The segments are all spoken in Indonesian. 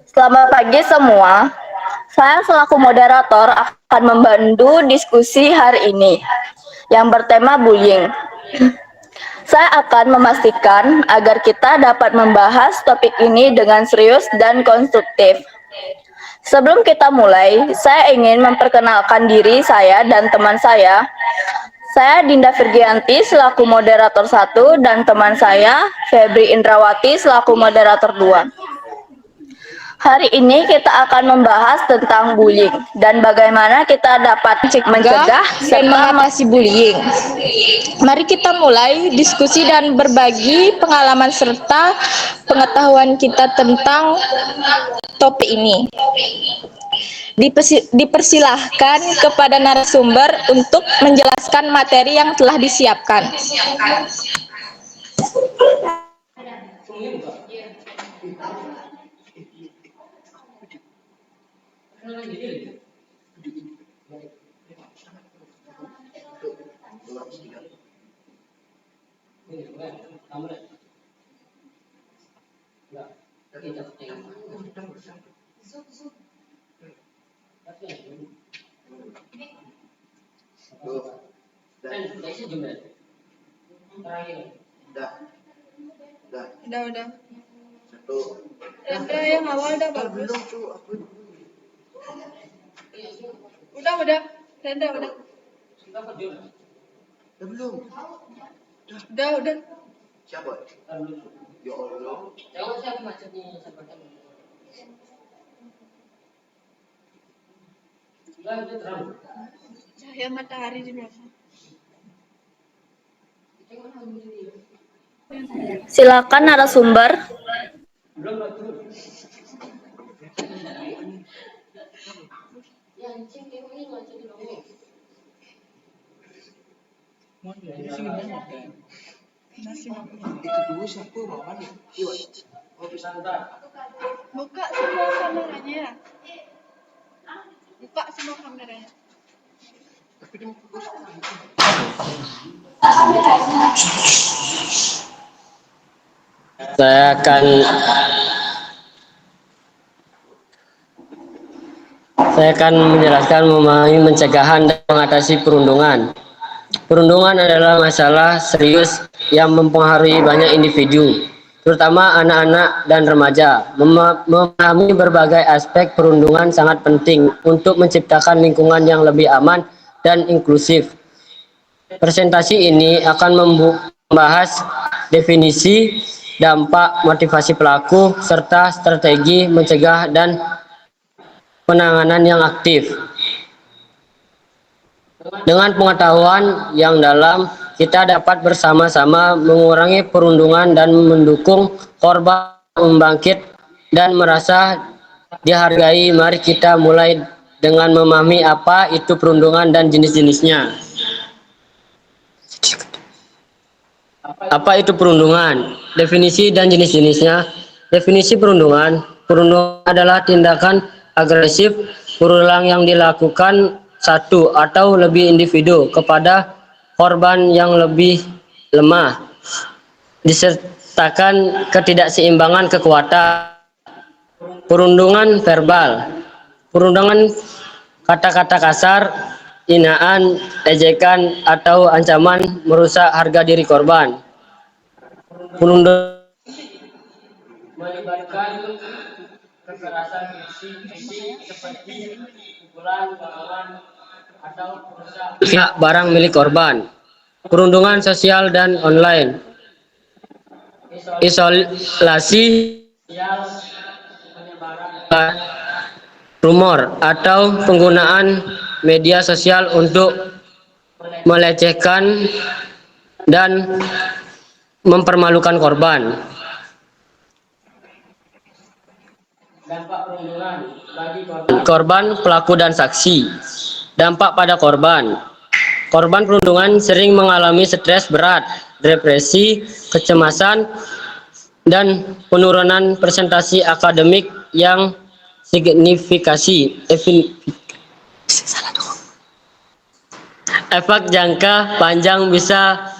Selamat pagi semua. Saya selaku moderator akan membantu diskusi hari ini yang bertema bullying. Saya akan memastikan agar kita dapat membahas topik ini dengan serius dan konstruktif. Sebelum kita mulai, saya ingin memperkenalkan diri saya dan teman saya. Saya Dinda Virgianti selaku moderator 1 dan teman saya Febri Indrawati selaku moderator 2. Hari ini kita akan membahas tentang bullying dan bagaimana kita dapat mencegah dan mengatasi bullying. Mari kita mulai diskusi dan berbagi pengalaman serta pengetahuan kita tentang topik ini. Dipersilahkan kepada narasumber untuk menjelaskan materi yang telah disiapkan. Udah. Rendra yang awal udah bagus. Udah. Rendra udah. Belum. Udah. Siapa? Ya Allah. Jawab siapa macamnya sampaikan. Lanjut terang. Cahaya matahari di belakang. Silakan narasumber. Itu dulu siapa bawa nih? Buka semua kameranya. Buka semua kameranya. Tapi dia fokus. Saya akan menjelaskan memahami pencegahan dan mengatasi perundungan. Perundungan adalah masalah serius yang mempengaruhi banyak individu, terutama anak-anak dan remaja. Memahami berbagai aspek perundungan sangat penting untuk menciptakan lingkungan yang lebih aman dan inklusif. Presentasi ini akan membahas definisi, dampak, motivasi pelaku, serta strategi mencegah dan penanganan yang aktif. Dengan pengetahuan yang dalam, kita dapat bersama-sama mengurangi perundungan dan mendukung korban membangkit dan merasa dihargai. Mari kita mulai dengan memahami apa itu perundungan dan jenis-jenisnya. Apa itu perundungan? Definisi dan jenis-jenisnya. Definisi perundungan. Perundungan adalah tindakan agresif berulang yang dilakukan satu atau lebih individu kepada korban yang lebih lemah, disertakan ketidakseimbangan kekuatan. Perundungan verbal. Perundungan kata-kata kasar, hinaan, ejekan, atau ancaman merusak harga diri korban. Perundungan melibatkan kekerasan fisik seperti pukulan, balangan, atau merusak barang milik korban. Perundungan sosial dan online. Isolasi, rumor, atau penggunaan media sosial untuk melecehkan dan mempermalukan korban. Dampak perundungan bagi korban, pelaku, dan saksi. Dampak pada korban. Korban perundungan sering mengalami stres berat, depresi, kecemasan, dan penurunan presentasi akademik yang signifikasi. Efek jangka panjang bisa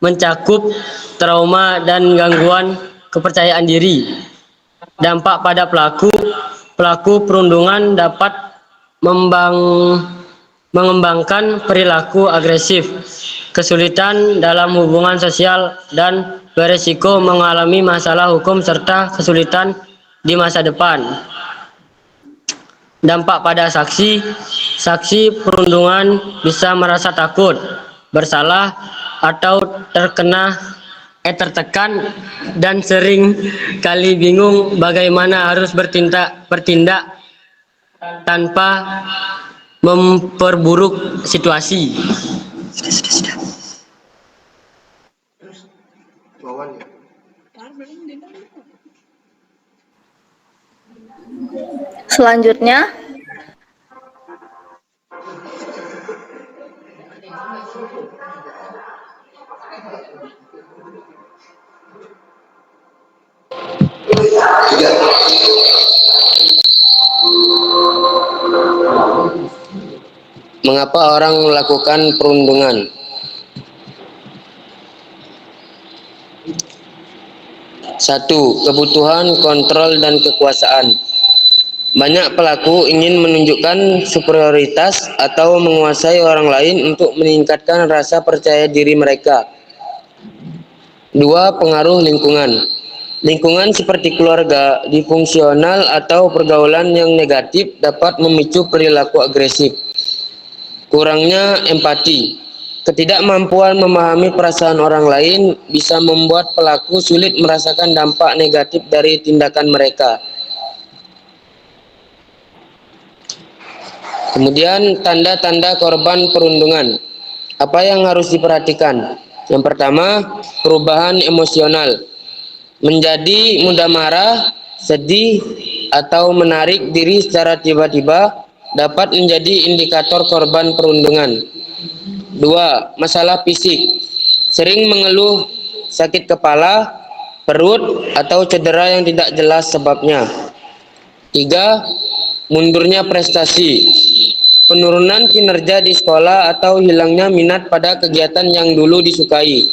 mencakup trauma dan gangguan kepercayaan diri. Dampak pada pelaku perundungan dapat mengembangkan perilaku agresif, kesulitan dalam hubungan sosial, dan beresiko mengalami masalah hukum serta kesulitan di masa depan. Dampak pada saksi perundungan bisa merasa takut, bersalah, atau tertekan dan sering kali bingung bagaimana harus bertindak tanpa memperburuk situasi. Jawabannya. Selanjutnya, Mengapa orang melakukan perundungan? Satu, kebutuhan kontrol dan kekuasaan. Banyak pelaku ingin menunjukkan superioritas atau menguasai orang lain untuk meningkatkan rasa percaya diri mereka. Dua, pengaruh lingkungan. Lingkungan seperti keluarga, disfungsional, atau pergaulan yang negatif dapat memicu perilaku agresif. Kurangnya empati. Ketidakmampuan memahami perasaan orang lain bisa membuat pelaku sulit merasakan dampak negatif dari tindakan mereka. Kemudian tanda-tanda korban perundungan. Apa yang harus diperhatikan? Yang pertama, perubahan emosional. Menjadi mudah marah, sedih, atau menarik diri secara tiba-tiba dapat menjadi indikator korban perundungan. Dua, masalah fisik. Sering mengeluh sakit kepala, perut, atau cedera yang tidak jelas sebabnya. Tiga, mundurnya prestasi. Penurunan kinerja di sekolah atau hilangnya minat pada kegiatan yang dulu disukai.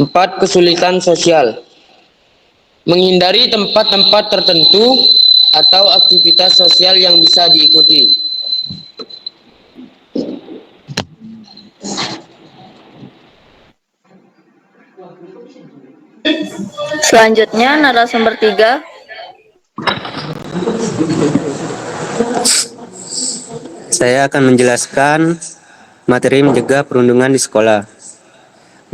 Empat, kesulitan sosial. Menghindari tempat-tempat tertentu atau aktivitas sosial yang bisa diikuti. selanjutnya narasumber 3. Saya akan menjelaskan materi mencegah perundungan di sekolah.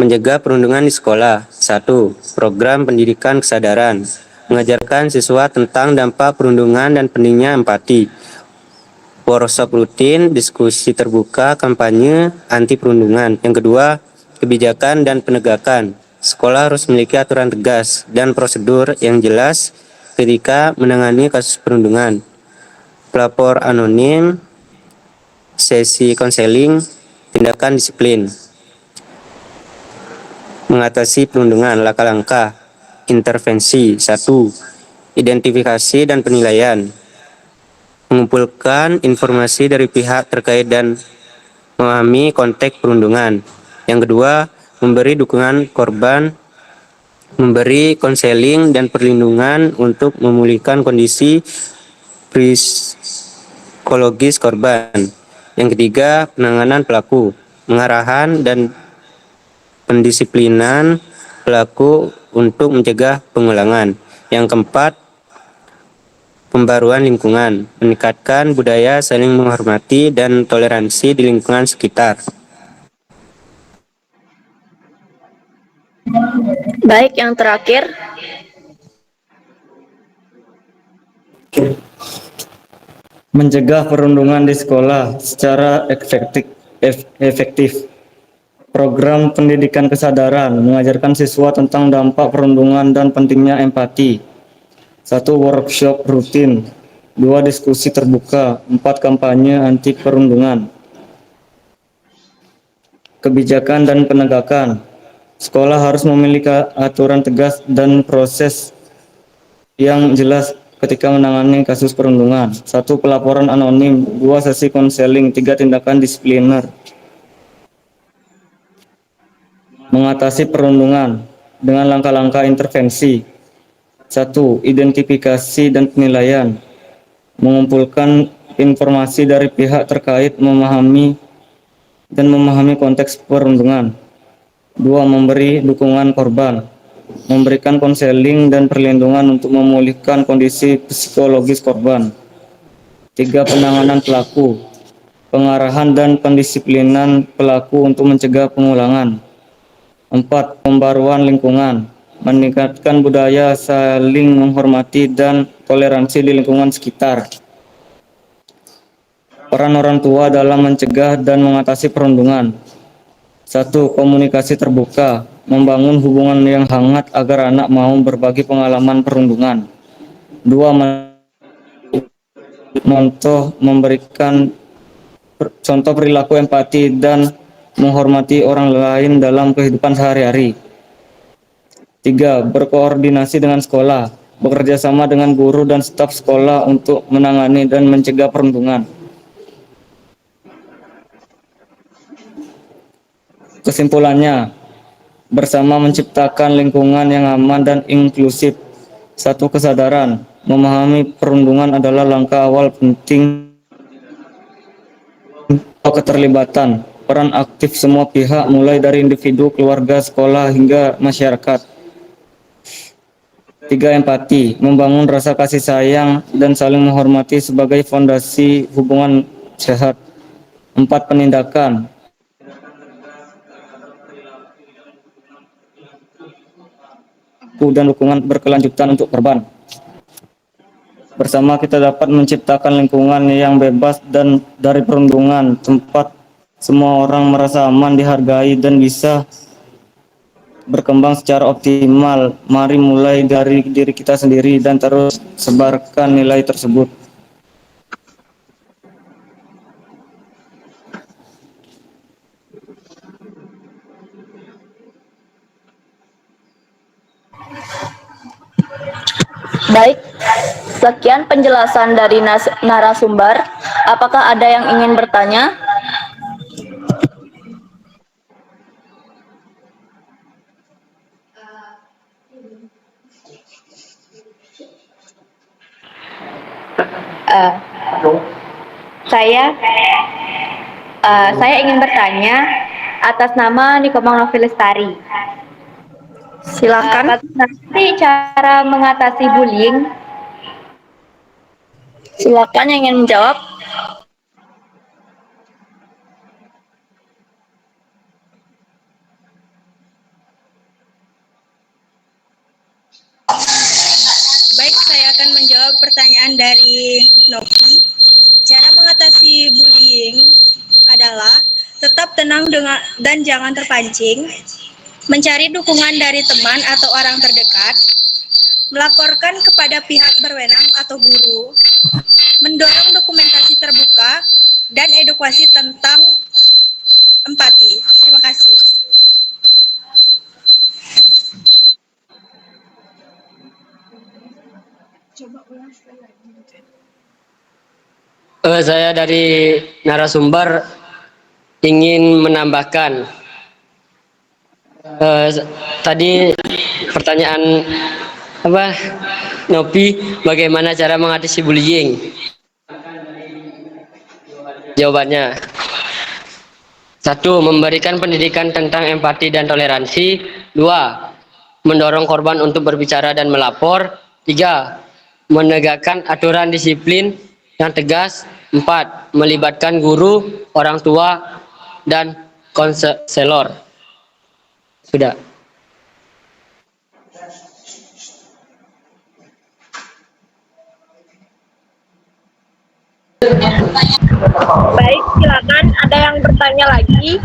Mencegah perundungan di sekolah. 1. Program pendidikan kesadaran. Mengajarkan siswa tentang dampak perundungan dan pentingnya empati. Workshop rutin, diskusi terbuka, kampanye anti perundungan. Yang kedua, kebijakan dan penegakan. Sekolah harus memiliki aturan tegas dan prosedur yang jelas ketika menangani kasus perundungan. Pelapor anonim, sesi konseling, tindakan disiplin. Mengatasi perundungan, langkah-langkah intervensi. 1. Identifikasi dan penilaian. Mengumpulkan informasi dari pihak terkait dan memahami konteks perundungan. Yang kedua, memberi dukungan korban, memberi konseling dan perlindungan untuk memulihkan kondisi psikologis korban. Yang ketiga, penanganan pelaku, pengarahan dan pendisiplinan pelaku untuk mencegah pengulangan. Yang keempat, pembaruan lingkungan, meningkatkan budaya saling menghormati dan toleransi di lingkungan sekitar. Baik, yang terakhir. Mencegah perundungan di sekolah secara efektif. Program pendidikan kesadaran mengajarkan siswa tentang dampak perundungan dan pentingnya empati. 1. Workshop rutin. 2. Diskusi terbuka. 4. Kampanye anti perundungan. Kebijakan dan penegakan. Sekolah harus memiliki aturan tegas dan proses yang jelas ketika menangani kasus perundungan. 1. Pelaporan anonim. 2. Sesi konseling. 3. Tindakan disipliner. Mengatasi perundungan dengan langkah-langkah intervensi. 1. Identifikasi dan penilaian. Mengumpulkan informasi dari pihak terkait memahami konteks perundungan. 2. Memberi dukungan korban. Memberikan konseling dan perlindungan untuk memulihkan kondisi psikologis korban. 3. Penanganan pelaku. Pengarahan dan pendisiplinan pelaku untuk mencegah pengulangan. 4. Pembaruan lingkungan. Meningkatkan budaya saling menghormati dan toleransi di lingkungan sekitar. Peran orang tua dalam mencegah dan mengatasi perundungan. 1. Komunikasi terbuka. Membangun hubungan yang hangat agar anak mau berbagi pengalaman perundungan. 2. Memberikan contoh perilaku empati dan menghormati orang lain dalam kehidupan sehari-hari. 3. Berkoordinasi dengan sekolah, bekerja sama dengan guru dan staf sekolah untuk menangani dan mencegah perundungan. Kesimpulannya, bersama menciptakan lingkungan yang aman dan inklusif. 1. Kesadaran, memahami perundungan adalah langkah awal penting. Keterlibatan, peran aktif semua pihak mulai dari individu, keluarga, sekolah, hingga masyarakat. 3. Empati, membangun rasa kasih sayang dan saling menghormati sebagai fondasi hubungan sehat. 4. Penindakan, dan dukungan berkelanjutan untuk korban. Bersama kita dapat menciptakan lingkungan yang bebas dan dari perundungan, tempat semua orang merasa aman, dihargai, dan bisa berkembang secara optimal. Mari mulai dari diri kita sendiri dan terus sebarkan nilai tersebut. Baik, sekian penjelasan dari narasumber. Apakah ada yang ingin bertanya? Saya ingin bertanya atas nama Nikomang Novi Lestari. Silakan. Bagaimana sih cara mengatasi bullying? Silakan yang ingin menjawab. Baik, saya akan menjawab pertanyaan dari Novi. Cara mengatasi bullying adalah tetap tenang dan jangan terpancing, mencari dukungan dari teman atau orang terdekat, melaporkan kepada pihak berwenang atau guru, mendorong dokumentasi terbuka, dan edukasi tentang empati. Terima kasih. Saya dari narasumber ingin menambahkan tadi pertanyaan Nopi, bagaimana cara mengatasi bullying? Jawabannya, 1. Memberikan pendidikan tentang empati dan toleransi. 2. Mendorong korban untuk berbicara dan melapor. 3. Menegakkan aturan disiplin yang tegas. 4. Melibatkan guru, orang tua, dan konselor. Sudah. Baik, silakan. Ada yang bertanya lagi?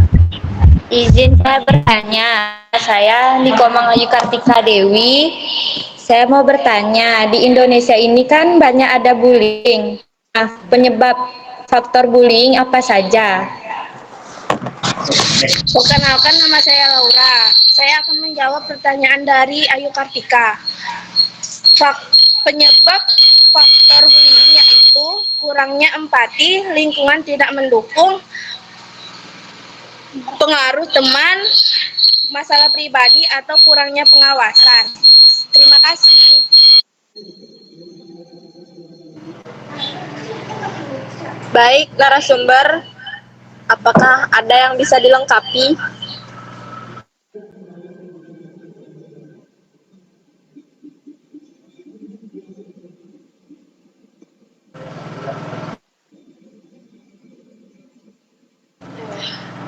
Izin saya bertanya. Saya Nikomang Ayu Kartika Dewi. Saya mau bertanya, di Indonesia ini kan banyak ada bullying. Nah, penyebab faktor bullying apa saja? Perkenalkan, nama saya Laura. Saya akan menjawab pertanyaan dari Ayu Kartika. Penyebab faktor bullying yaitu kurangnya empati, lingkungan tidak mendukung, pengaruh teman, masalah pribadi, atau kurangnya pengawasan. Terima kasih. Baik narasumber, apakah ada yang bisa dilengkapi?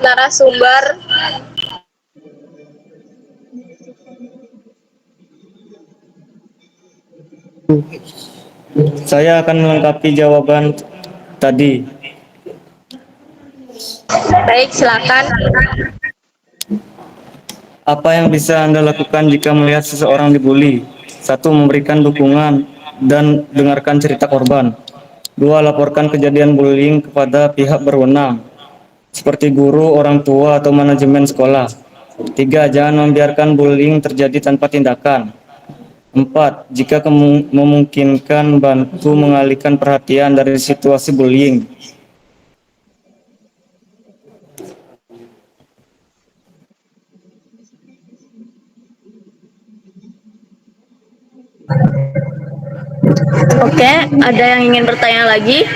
Narasumber, Saya akan melengkapi jawaban tadi. baik silakan. Apa yang bisa Anda lakukan jika melihat seseorang dibully? Satu, memberikan dukungan dan dengarkan cerita korban. Dua, laporkan kejadian bullying kepada pihak berwenang, seperti guru, orang tua, atau manajemen sekolah. Tiga, jangan membiarkan bullying terjadi tanpa tindakan. Empat, jika memungkinkan, bantu mengalihkan perhatian dari situasi bullying. Oke, ada yang ingin bertanya lagi?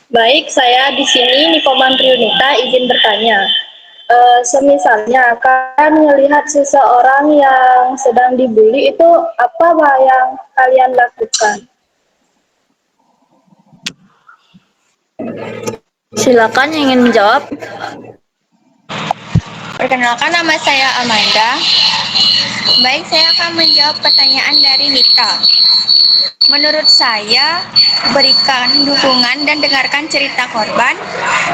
Baik, saya di sini Nikoman Triunita izin bertanya. Semisalnya kalian melihat seseorang yang sedang dibully, itu apa yang kalian lakukan? Silakan yang ingin menjawab. Perkenalkan, nama saya Amanda. Baik, saya akan menjawab pertanyaan dari Nita. Menurut saya, berikan dukungan dan dengarkan cerita korban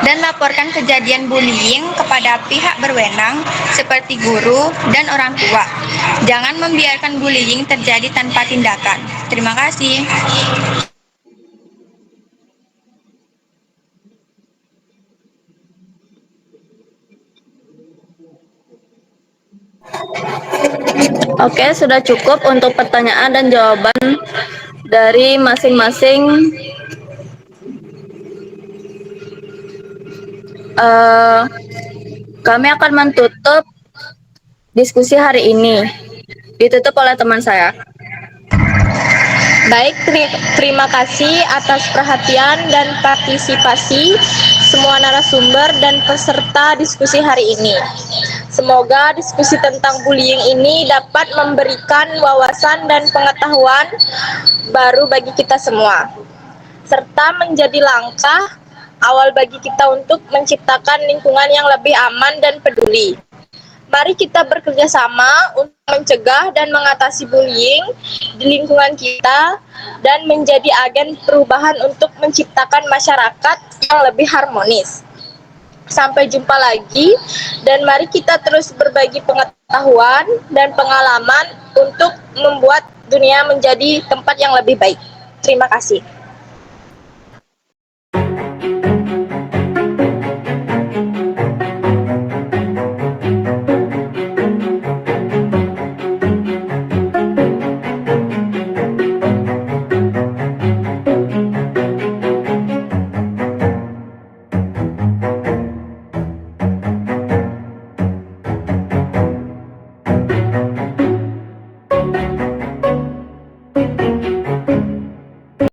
dan laporkan kejadian bullying kepada pihak berwenang seperti guru dan orang tua. Jangan membiarkan bullying terjadi tanpa tindakan. Terima kasih. Oke, sudah cukup untuk pertanyaan dan jawaban dari masing-masing kami akan menutup diskusi hari ini. Ditutup oleh teman saya. Baik, terima kasih atas perhatian dan partisipasi semua narasumber dan peserta diskusi hari ini. Semoga diskusi tentang bullying ini dapat memberikan wawasan dan pengetahuan baru bagi kita semua, serta menjadi langkah awal bagi kita untuk menciptakan lingkungan yang lebih aman dan peduli. Mari kita bekerja sama untuk mencegah dan mengatasi bullying di lingkungan kita dan menjadi agen perubahan untuk menciptakan masyarakat yang lebih harmonis. Sampai jumpa lagi dan mari kita terus berbagi pengetahuan dan pengalaman untuk membuat dunia menjadi tempat yang lebih baik. Terima kasih.